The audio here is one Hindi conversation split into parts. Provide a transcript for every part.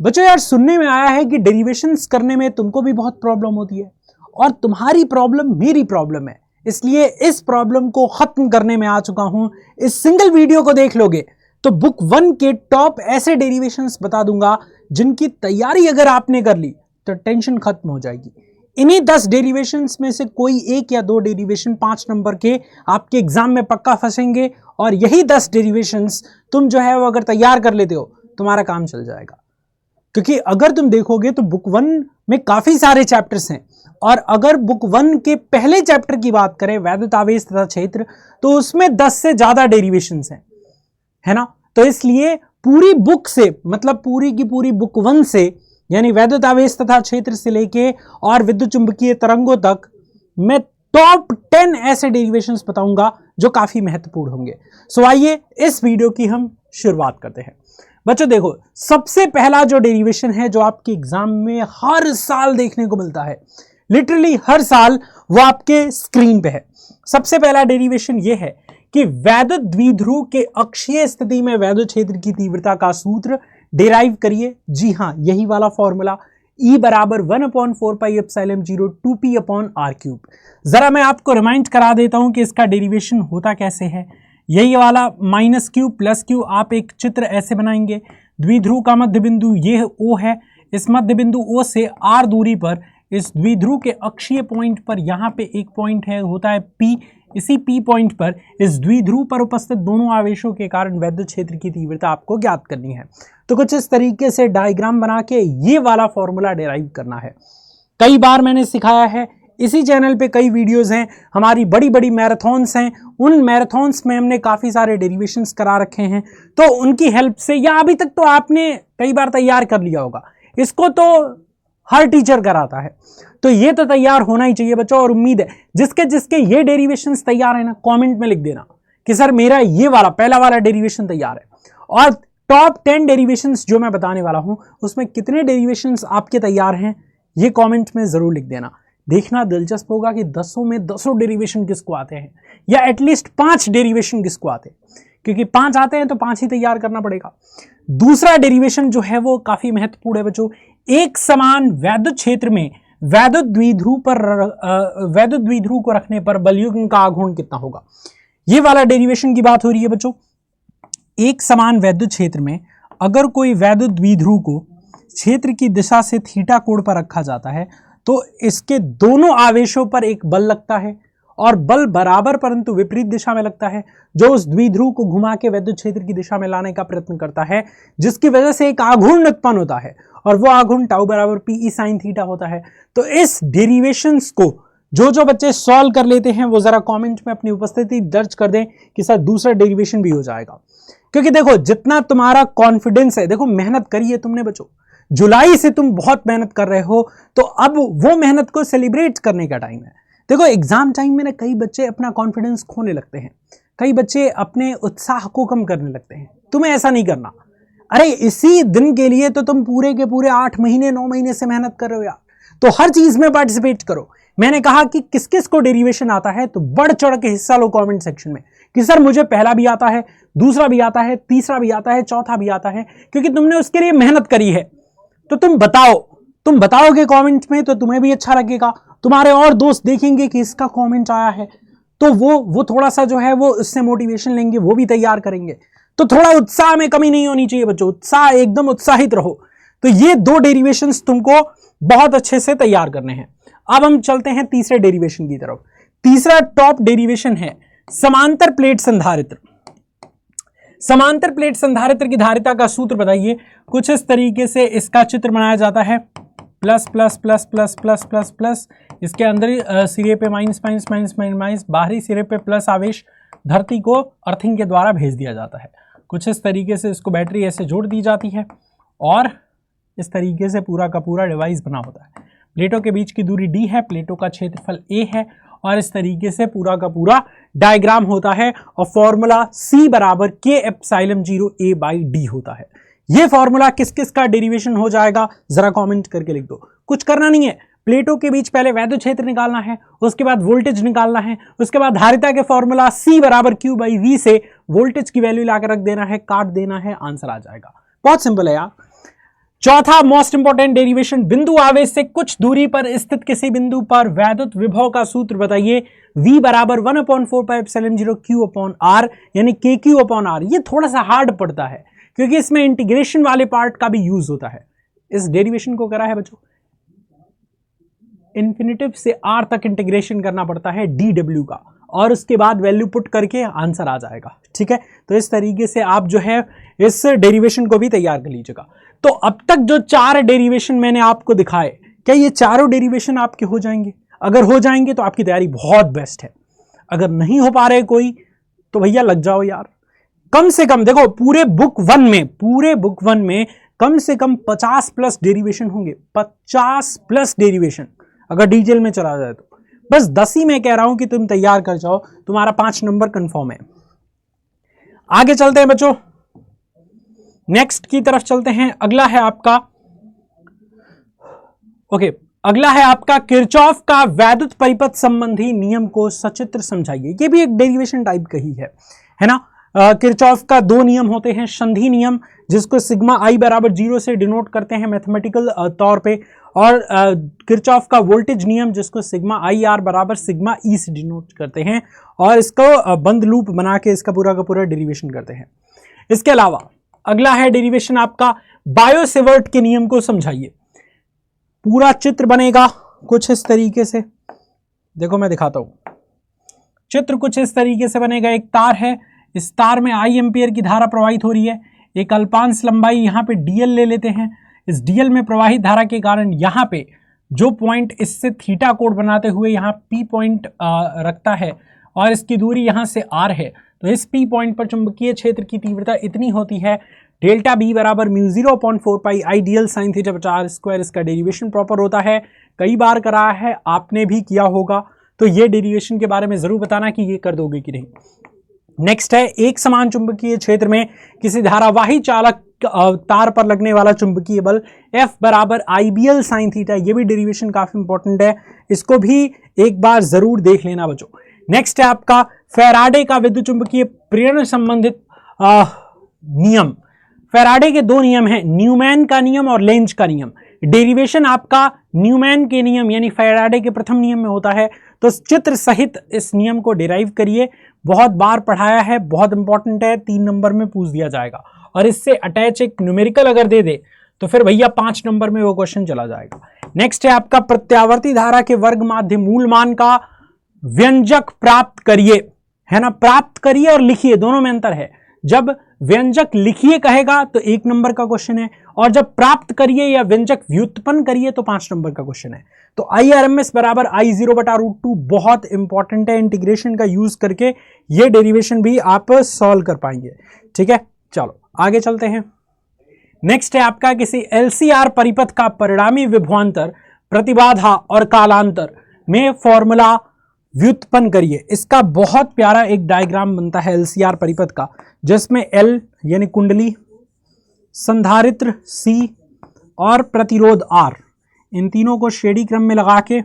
बच्चों यार सुनने में आया है कि डेरिवेशंस करने में तुमको भी बहुत प्रॉब्लम होती है और तुम्हारी प्रॉब्लम मेरी प्रॉब्लम है, इसलिए इस प्रॉब्लम को खत्म करने में आ चुका हूं। इस सिंगल वीडियो को देख लोगे तो बुक 1 के टॉप ऐसे डेरिवेशंस बता दूंगा जिनकी तैयारी अगर आपने कर ली तो टेंशन खत्म हो जाएगी। इन्हीं 10 डेरिवेशंस में से कोई एक या दो डेरिवेशन 5 नंबर के आपके एग्जाम में पक्का फंसेंगे और यही 10 डेरिवेशंस तुम जो है वो अगर तैयार कर लेते हो तुम्हारा काम चल जाएगा। क्योंकि अगर तुम देखोगे तो बुक 1 में काफी सारे चैप्टर्स हैं और अगर बुक 1 के पहले चैप्टर की बात करें वैद्युत आवेश तथा क्षेत्र तो उसमें 10 से ज्यादा डेरिवेशंस हैं, है ना। तो इसलिए पूरी बुक से मतलब पूरी की पूरी बुक 1 से यानी वैद्युत आवेश तथा क्षेत्र से लेके और विद्युत चुंबकीय तरंगों तक मैं टॉप 10 ऐसे डेरिवेशंस बताऊंगा जो काफी महत्वपूर्ण होंगे। सो आइए इस वीडियो की हम शुरुआत करते हैं। बच्चों देखो, सबसे पहला जो डेरिवेशन है जो आपके एग्जाम में हर साल देखने को मिलता है, लिटरली हर साल, वो आपके स्क्रीन पे है। सबसे पहला डेरिवेशन ये है कि वैद्युत द्विध्रुव के अक्षीय स्थिति में वैद्युत क्षेत्र की तीव्रता का सूत्र डिराइव करिए। जी हां, यही वाला फॉर्मूला E बराबर 1/4 pi epsilon 0 2p upon r cube. जरा मैं आपको रिमाइंड करा देता हूं कि इसका डेरिवेशन होता कैसे है। यही वाला माइनस क्यू प्लस क्यू, आप एक चित्र ऐसे बनाएंगे। द्विध्रुव का मध्य बिंदु ये O है, इस मध्य बिंदु O से r दूरी पर इस द्विध्रुव के अक्षीय पॉइंट पर यहाँ पे एक पॉइंट है, होता है P। इसी P पॉइंट पर इस द्विध्रुव पर उपस्थित दोनों आवेशों के कारण वैद्युत क्षेत्र की तीव्रता आपको ज्ञात करनी है। तो कुछ इस तरीके से डायग्राम बना के ये वाला फॉर्मूला डिराइव करना है। कई बार मैंने सिखाया है, इसी चैनल पे कई वीडियोस हैं, हमारी बड़ी बड़ी मैराथन्स हैं, उन मैराथन्स में हमने काफ़ी सारे डेरिवेशंस करा रखे हैं। तो उनकी हेल्प से, या अभी तक तो आपने कई बार तैयार कर लिया होगा, इसको तो हर टीचर कराता है, तो ये तो तैयार होना ही चाहिए बच्चों। और उम्मीद है जिसके जिसके ये डेरिवेशंस तैयार है ना, कमेंट में लिख देना कि सर मेरा ये वाला पहला वाला डेरिवेशन तैयार है। और टॉप 10 डेरिवेशंस जो मैं बताने वाला हूं उसमें कितने डेरिवेशंस आपके तैयार हैं ये कमेंट में जरूर लिख देना। देखना दिलचस्प होगा कि 10 में 10 डेरिवेशन किसको आते हैं, या एटलीस्ट 5 डेरिवेशन किसको आते हैं, क्योंकि 5 आते हैं तो 5 ही तैयार करना पड़ेगा। दूसरा डेरिवेशन जो है वो काफी महत्वपूर्ण है बच्चों। एक समान वैद्युत क्षेत्र में वैद्युत द्विध्रुव को रखने पर बलयुग्म का आघूर्ण कितना होगा, ये वाला डेरिवेशन की बात हो रही है बच्चों। एक समान वैद्युत क्षेत्र में अगर कोई वैद्युत द्विध्रुव को क्षेत्र की दिशा से थीटा कोण पर रखा जाता है तो इसके दोनों आवेशों पर एक बल लगता है और बल बराबर परंतु विपरीत दिशा में लगता है, जो उस द्विध्रुव को घुमा के वैद्युत क्षेत्र की दिशा में लाने का प्रयत्न करता है, जिसकी वजह से एक आघूर्ण उत्पन्न होता है और वो आघूर्ण टाउ बराबर पी साइन थीटा होता है। तो इस डेरिवेशंस को जो बच्चे सॉल्व कर लेते हैं वो जरा कमेंट में अपनी उपस्थिति दर्ज कर दें कि सर दूसरा डेरिवेशन भी हो जाएगा। क्योंकि देखो जितना तुम्हारा कॉन्फिडेंस है, देखो मेहनत करी है तुमने बच्चों, जुलाई से तुम बहुत मेहनत कर रहे हो, तो अब वो मेहनत को सेलिब्रेट करने का टाइम है। देखो एग्जाम टाइम में ना कई बच्चे अपना कॉन्फिडेंस खोने लगते हैं, कई बच्चे अपने उत्साह को कम करने लगते हैं। तुम्हें ऐसा नहीं करना। अरे इसी दिन के लिए तो तुम पूरे के पूरे 8 महीने 9 महीने से मेहनत कर रहे हो यार, तो हर चीज में पार्टिसिपेट करो। मैंने कहा कि किस किस को डेरिवेशन आता है तो बढ़ चढ़ के हिस्सा लो कमेंट सेक्शन में कि सर मुझे पहला भी आता है, दूसरा भी आता है, तीसरा भी आता है, चौथा भी आता है, क्योंकि तुमने उसके लिए मेहनत करी है। तो तुम बताओगे कमेंट में तो तुम्हें भी अच्छा लगेगा, तुम्हारे और दोस्त देखेंगे कि इसका कमेंट आया है तो वो थोड़ा सा जो है वो उससे मोटिवेशन लेंगे, वो भी तैयार करेंगे। तो थोड़ा उत्साह में कमी नहीं होनी चाहिए बच्चों, उत्साह एकदम उत्साहित रहो। तो ये 2 डेरिवेशंस तुमको बहुत अच्छे से तैयार करने हैं। अब हम चलते हैं तीसरे डेरिवेशन की तरफ। तीसरा टॉप डेरिवेशन है समांतर प्लेट संधारित्र। समांतर प्लेट संधारित्र की धारिता का सूत्र बताइए। कुछ इस तरीके से इसका चित्र बनाया जाता है, plus plus plus plus plus plus plus, इसके अंदर सिरे पे माइनस माइनस माइनस माइनस, बाहरी सिरे पे प्लस आवेश धरती को अर्थिंग के द्वारा भेज दिया जाता है। कुछ इस तरीके से इसको बैटरी ऐसे जोड़ दी जाती है और इस तरीके से पूरा का पूरा डिवाइस बना होता है। प्लेटों के बीच की दूरी d है, प्लेटों का क्षेत्रफल a है और इस तरीके से पूरा का पूरा डायग्राम होता है और फॉर्मूला C बराबर K epsilon 0 A by D होता है। ये फॉर्मूला किस किस का डेरिवेशन हो जाएगा जरा कमेंट करके लिख दो। कुछ करना नहीं है, प्लेटों के बीच पहले वैद्युत क्षेत्र निकालना है, उसके बाद वोल्टेज निकालना है, उसके बाद धारिता के फॉर्मूला C बराबर Q बाई V से वोल्टेज की वैल्यू लाकर रख देना है, काट देना है, आंसर आ जाएगा। बहुत सिंपल है यार। चौथा मोस्ट इंपोर्टेंट डेरिवेशन, बिंदु आवेश से कुछ दूरी पर स्थित किसी बिंदु पर वैद्युत विभव का सूत्र बताइए। V बराबर 1/4πε0 Q/R यानी KQ/R। ये थोड़ा सा हार्ड पड़ता है क्योंकि इसमें इंटीग्रेशन वाले पार्ट का भी यूज होता है। इस डेरिवेशन को करा है बच्चों, इन्फिनिटिव से R तक इंटीग्रेशन करना पड़ता है dw का, और उसके बाद वैल्यू पुट करके आंसर आ जाएगा। ठीक है, तो इस तरीके से आप जो है इस डेरिवेशन को भी तैयार कर लीजिएगा। तो अब तक जो 4 डेरिवेशन मैंने आपको दिखाए, क्या ये चारों डेरिवेशन आपके हो जाएंगे? अगर हो जाएंगे तो आपकी तैयारी बहुत बेस्ट है। अगर नहीं हो पा रहे कोई तो भैया लग जाओ यार। कम से कम देखो पूरे बुक वन में कम से कम 50+ डेरिवेशन होंगे, 50+ डेरिवेशन अगर डिटेल में चला जाए तो। बस 10 ही मैं कह रहा हूं कि तुम तैयार कर जाओ, तुम्हारा 5 नंबर कंफर्म है। आगे चलते हैं बच्चों, नेक्स्ट की तरफ चलते हैं। अगला है आपका किरचॉफ का वैद्युत परिपथ संबंधी नियम को सचित्र समझाइए। ये भी एक डेरिवेशन टाइप का ही है ना। किरचॉफ का 2 नियम होते हैं, संधि नियम जिसको सिग्मा I बराबर 0 से डिनोट करते हैं मैथमेटिकल तौर पे, और किरचॉफ का वोल्टेज नियम जिसको सिग्मा IR बराबर सिग्मा E से डिनोट करते हैं, और इसको बंद लूप बना के इसका पूरा का पूरा डेरिवेशन करते हैं। इसके अलावा अगला है डेरिवेशन आपका बायो-सेवर्ट के नियम को समझाइए। पूरा चित्र बनेगा कुछ इस तरीके से, देखो मैं दिखाता हूं। चित्र कुछ इस तरीके से बनेगा। एक तार है, इस तार में I एम्पियर की धारा प्रवाहित हो रही है। एक अल्पांश लंबाई यहाँ पे DL ले लेते हैं। इस DL में प्रवाहित धारा के कारण यहाँ पे जो पॉइंट इससे थीटा कोण बनाते हुए यहाँ P पॉइंट रखता है, और इसकी दूरी यहाँ से R है, तो इस P पॉइंट पर चुंबकीय क्षेत्र की तीव्रता इतनी होती है, डेल्टा B बराबर μ0/4π sin θ/r²। इसका डेरिवेशन प्रॉपर होता है, कई बार कराया है, आपने भी किया होगा, तो ये डेरिवेशन के बारे में जरूर बताना कि ये कर दोगे कि नहीं। नेक्स्ट है, एक समान चुंबकीय क्षेत्र में किसी धारावाही चालक तार पर लगने वाला चुंबकीय बल F बराबर IBL sin θ। ये भी डेरिवेशन काफी इंपॉर्टेंट है, इसको भी एक बार जरूर देख लेना बच्चों। नेक्स्ट है आपका फैराडे का विद्युत चुंबकीय प्रेरण संबंधित नियम। फैराडे के 2 नियम हैं, न्यूमैन का नियम और लेंज का नियम। डेरिवेशन आपका न्यूमैन के नियम यानी फैराडे के प्रथम नियम में होता है, तो चित्र सहित इस नियम को डिराइव करिए। बहुत बार पढ़ाया है, बहुत इंपॉर्टेंट है, 3 नंबर में पूछ दिया जाएगा, और इससे अटैच एक न्यूमेरिकल अगर दे दे तो फिर भैया 5 नंबर में वो क्वेश्चन चला जाएगा। नेक्स्ट है आपका प्रत्यावर्ती धारा के वर्ग माध्य मूल मान का व्यंजक प्राप्त करिए, है ना। प्राप्त करिए और लिखिए, दोनों में अंतर है। जब व्यंजक लिखिए कहेगा तो 1 नंबर का क्वेश्चन है, और जब प्राप्त करिए या व्यंजक व्युत्पन्न करिए तो 5 नंबर का क्वेश्चन है। तो IRMS बराबर I0/√2 बहुत इंपॉर्टेंट है, इंटीग्रेशन का यूज करके ये डेरिवेशन भी आप सॉल्व कर पाएंगे। ठीक है, चलो आगे चलते हैं। नेक्स्ट है आपका किसी LCR परिपथ का परिणामी विभवांतर, प्रतिबाधा और कालांतर में फॉर्मूला व्युत्पन्न करिए। इसका बहुत प्यारा एक डायग्राम बनता है LCR परिपथ का, जिसमें L यानी कुंडली, संधारित्र C और प्रतिरोध R, इन तीनों को श्रेणी क्रम में लगा के,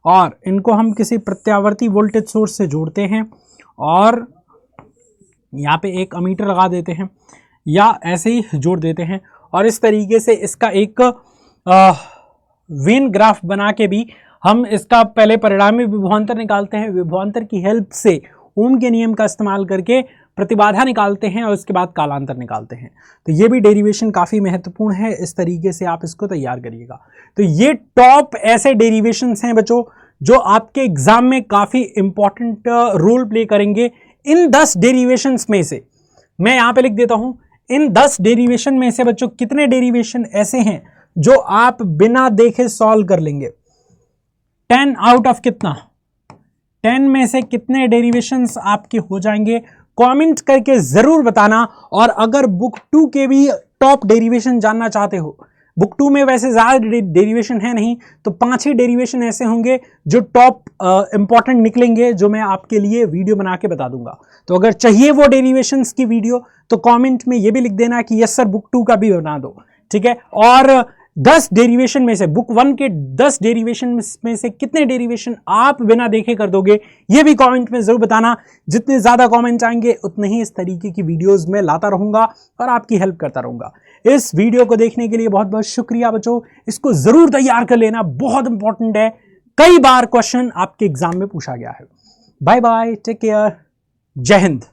और इनको हम किसी प्रत्यावर्ती वोल्टेज सोर्स से जोड़ते हैं, और यहाँ पे एक अमीटर लगा देते हैं या ऐसे ही जोड़ देते हैं, और इस तरीके से इसका एक वेन ग्राफ बना के भी हम इसका पहले परिणामी विभवांतर निकालते हैं। विभवांतर की हेल्प से ओम के नियम का इस्तेमाल करके प्रतिबाधा निकालते हैं, और उसके बाद कालांतर निकालते हैं। तो ये भी डेरिवेशन काफ़ी महत्वपूर्ण है, इस तरीके से आप इसको तैयार करिएगा। तो ये टॉप ऐसे डेरिवेशंस हैं बच्चों जो आपके एग्जाम में काफ़ी इंपॉर्टेंट रोल प्ले करेंगे। इन 10 डेरिवेशंस में से मैं यहाँ पे लिख देता हूँ, इन 10 डेरिवेशन में से बच्चों कितने डेरिवेशन ऐसे हैं जो आप बिना देखे सॉल्व कर लेंगे? 10 आउट ऑफ कितना? 10 में से कितने डेरिवेशंस आपके हो जाएंगे? कमेंट करके जरूर बताना। और अगर बुक 2 के भी टॉप डेरिवेशन जानना चाहते हो, बुक 2 में वैसे ज़्यादा डेरिवेशन है नहीं, तो 5 ही डेरिवेशन ऐसे होंगे जो टॉप इंपॉर्टेंट निकलेंगे, जो मैं आपके लिए वीडियो बना के बता दूंगा। तो अगर चाहिए वो डेरिवेशंस की वीडियो तो कमेंट में ये भी लिख देना कि यस सर बुक 2 का भी बना दो, ठीक है। और 10 डेरिवेशन में से, बुक 1 के 10 डेरिवेशन में से कितने डेरिवेशन आप बिना देखे कर दोगे, ये भी कमेंट में जरूर बताना। जितने ज़्यादा कमेंट्स आएंगे उतने ही इस तरीके की वीडियोस में लाता रहूंगा और आपकी हेल्प करता रहूंगा। इस वीडियो को देखने के लिए बहुत बहुत शुक्रिया बच्चों। इसको जरूर तैयार कर लेना, बहुत इंपॉर्टेंट है, कई बार क्वेश्चन आपके एग्जाम में पूछा गया है। बाय बाय, टेक केयर, जय हिंद।